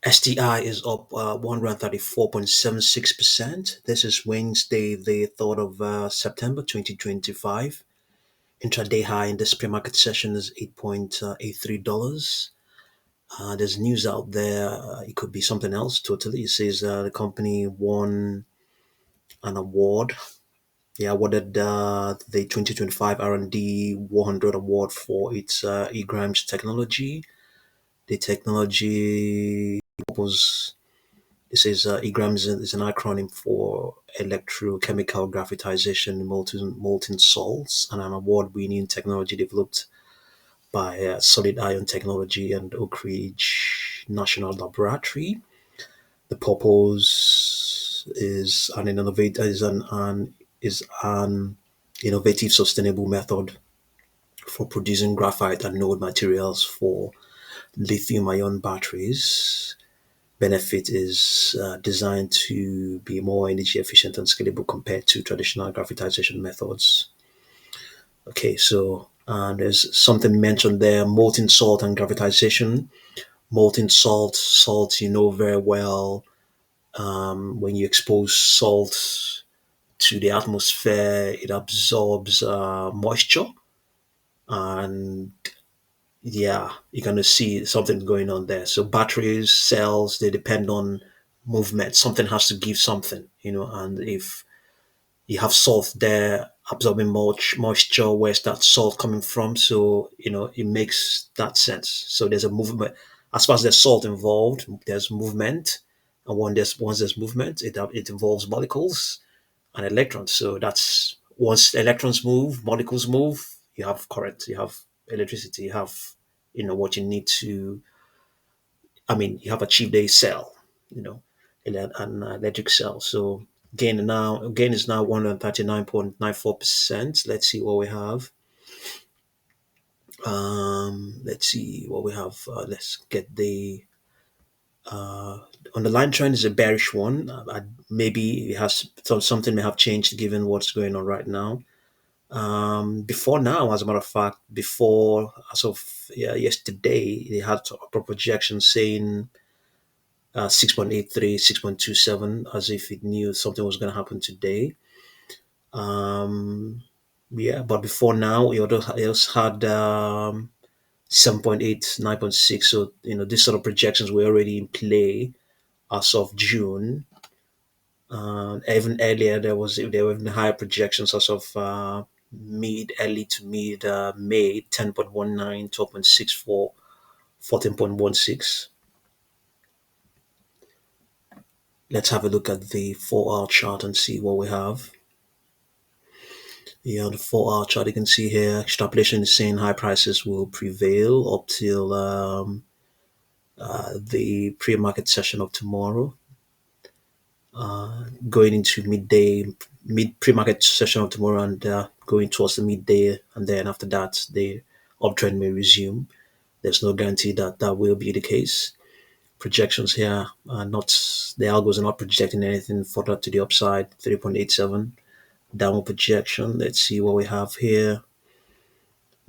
STI is up 134.76%. This is Wednesday, the 3rd of September 2025. Intraday high in this pre-market session is $8.83. There's news out there. It could be something else totally. It says the company won an award. They awarded the 2025 R&D 100 award for its eGrimes technology. The technology was It says EGRAM is an acronym for Electrochemical Graphitization Molten Salts, and an award-winning technology developed by Solidion Technology and Oak Ridge National Laboratory. The purpose is an innovative, sustainable method for producing graphite anode materials for lithium-ion batteries. Benefit is designed to be more energy efficient and scalable compared to traditional graphitization methods. Okay, so there's something mentioned there: molten salt and graphitization. Molten salt, you know very well. When you expose salt to the atmosphere, it absorbs moisture, and yeah, you're going to see something going on there. So batteries, cells, they depend on movement. Something has to give something, and if you have salt there absorbing much moisture, where's that salt coming from? So, it makes that sense. So there's a movement. As far as there's salt involved, there's movement. And once there's movement, it involves molecules and electrons. So that's once electrons move, molecules move, you have current, you have electricity, you have what you need to. I mean, you have achieved a cell, you know, an electric cell. So gain is now 139.94%. Let's see what we have. Let's see what we have. Let's get the on the line trend is a bearish one. Maybe it has something may have changed given what's going on right now. Before now, as a matter of fact, before as of yesterday, they had a projection saying 6.83, 6.27, as if it knew something was going to happen today. Um, yeah, but before now, it also had 7.8, 9.6. So, these sort of projections were already in play as of June. Even earlier, there were even higher projections as of early to mid May: 10.19, 12.64, 14.16. Let's have a look at the 4-hour chart and see what we have. Yeah, the 4-hour chart, you can see here, extrapolation is saying high prices will prevail up till the pre-market session of tomorrow. Going into mid pre-market session of tomorrow, and going towards the midday, and then after that, the uptrend may resume. There's no guarantee that that will be the case. Projections here are not, the algos are not projecting anything further to the upside. 3.87 downward projection. Let's see what we have here.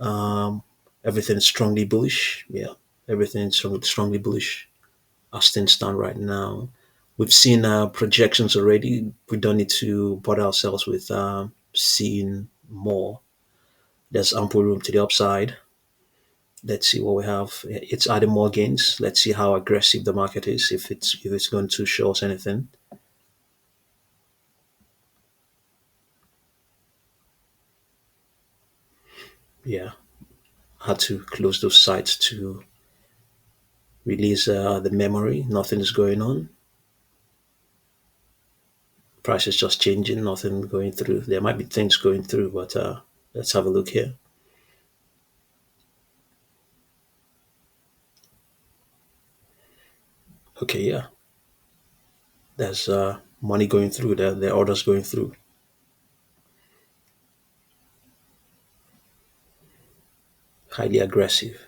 Everything is strongly bullish. Yeah, everything is strongly bullish as things stand right now. We've seen projections already. We don't need to bother ourselves with seeing more. There's ample room to the upside. Let's see what we have. It's adding more gains. Let's see how aggressive the market is. If it's going to show us anything. Yeah, had to close those sites to release the memory. Nothing is going on. Price is just changing. Nothing going through. There might be things going through, but let's have a look here. Okay, yeah. There's money going through. There are orders going through. Highly aggressive.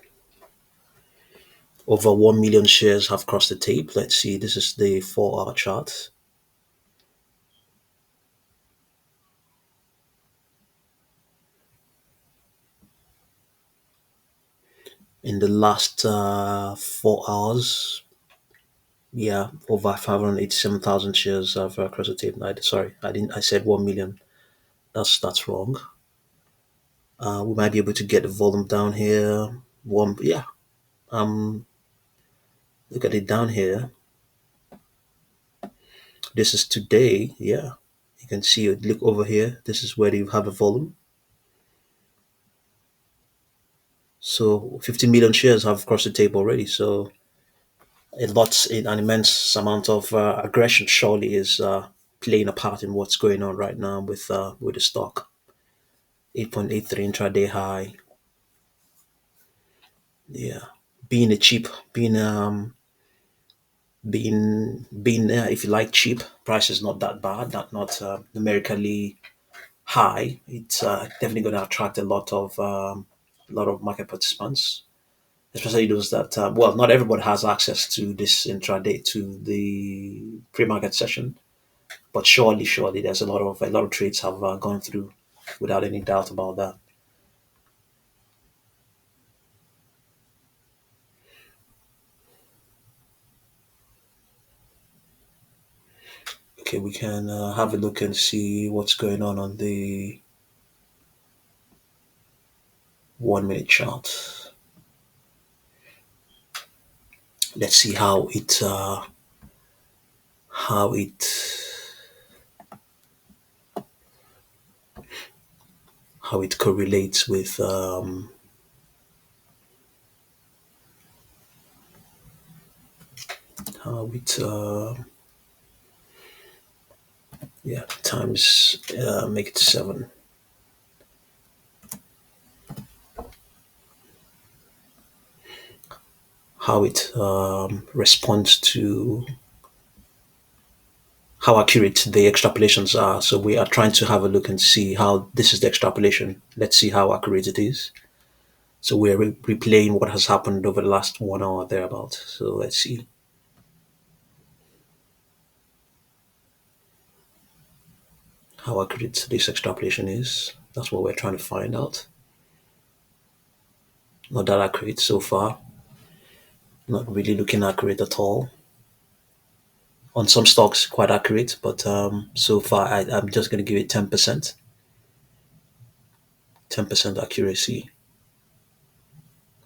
Over 1 million shares have crossed the tape. Let's see. This is the 4-hour chart. In the last 4 hours, Yeah, over 587,000 shares have crossed the tape. Sorry, I didn't. I said 1 million. That's wrong. We might be able to get the volume down here. One, yeah. Look at it down here. This is today. Yeah, you can see it. Look over here. This is where you have a volume. So 50 million shares have crossed the tape already. So an immense amount of aggression surely is playing a part in what's going on right now with the stock. 8.83 intraday high. Yeah, being a cheap, being if you like cheap, price is not that bad. Not numerically high. It's definitely going to attract a lot of market participants, especially those that well, not everybody has access to this intraday to the pre-market session, but surely, there's a lot of trades have gone through without any doubt about that. Okay, we can have a look and see what's going on the 1 minute chart. Let's see how it correlates with how it yeah, times make it 7. How it responds to how accurate the extrapolations are. So we are trying to have a look and see how this is the extrapolation. Let's see how accurate it is. So we're replaying what has happened over the last 1 hour thereabout. So let's see how accurate this extrapolation is. That's what we're trying to find out. Not that accurate so far. Not really looking accurate at all. On some stocks, quite accurate, but so far I'm just going to give it 10%. 10% accuracy.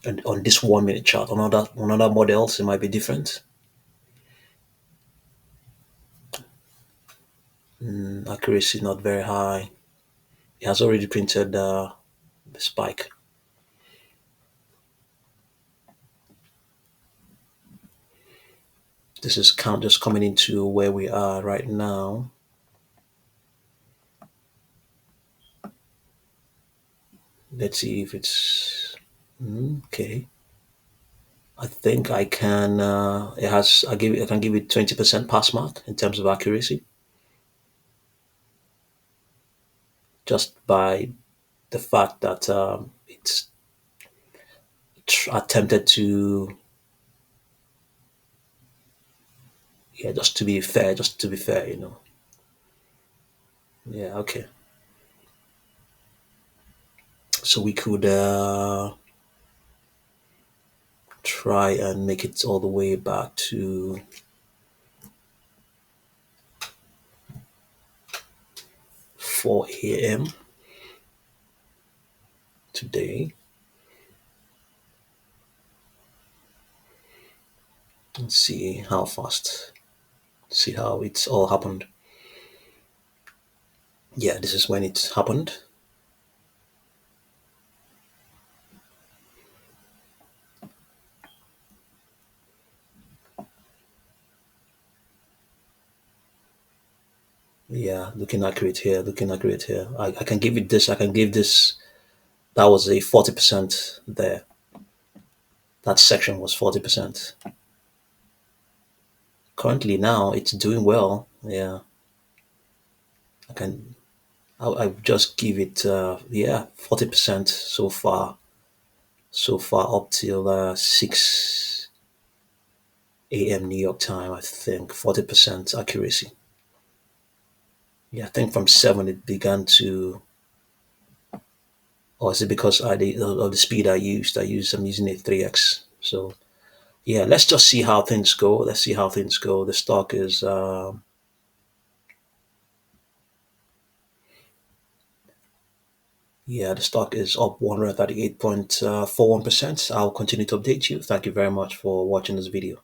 And on this 1 minute chart, on other models, it might be different. Accuracy not very high. It has already printed the spike. This is count just coming into where we are right now. Let's see if it's okay. I think I can. It has. I can give it 20% pass mark in terms of accuracy, just by the fact that it's attempted to. Yeah, just to be fair. Just to be fair. Yeah. Okay. So we could try and make it all the way back to 4 a.m. today and see how fast. See how it's all happened. Yeah, this is when it happened. Yeah, looking accurate here, looking accurate here. I can give it this, I can give this, that was a 40% there. That section was 40%. Currently now it's doing well. Yeah, I can, I just give it, yeah, 40% so far. So far up till 6 a.m. New York time, I think 40% accuracy. Yeah, I think from 7 it began to, or is it because of the speed I used? I'm using a 3x. So Yeah, let's just see how things go. Let's see how things go. The stock is yeah, the stock is up 138.41%. I'll continue to update you. Thank you very much for watching this video.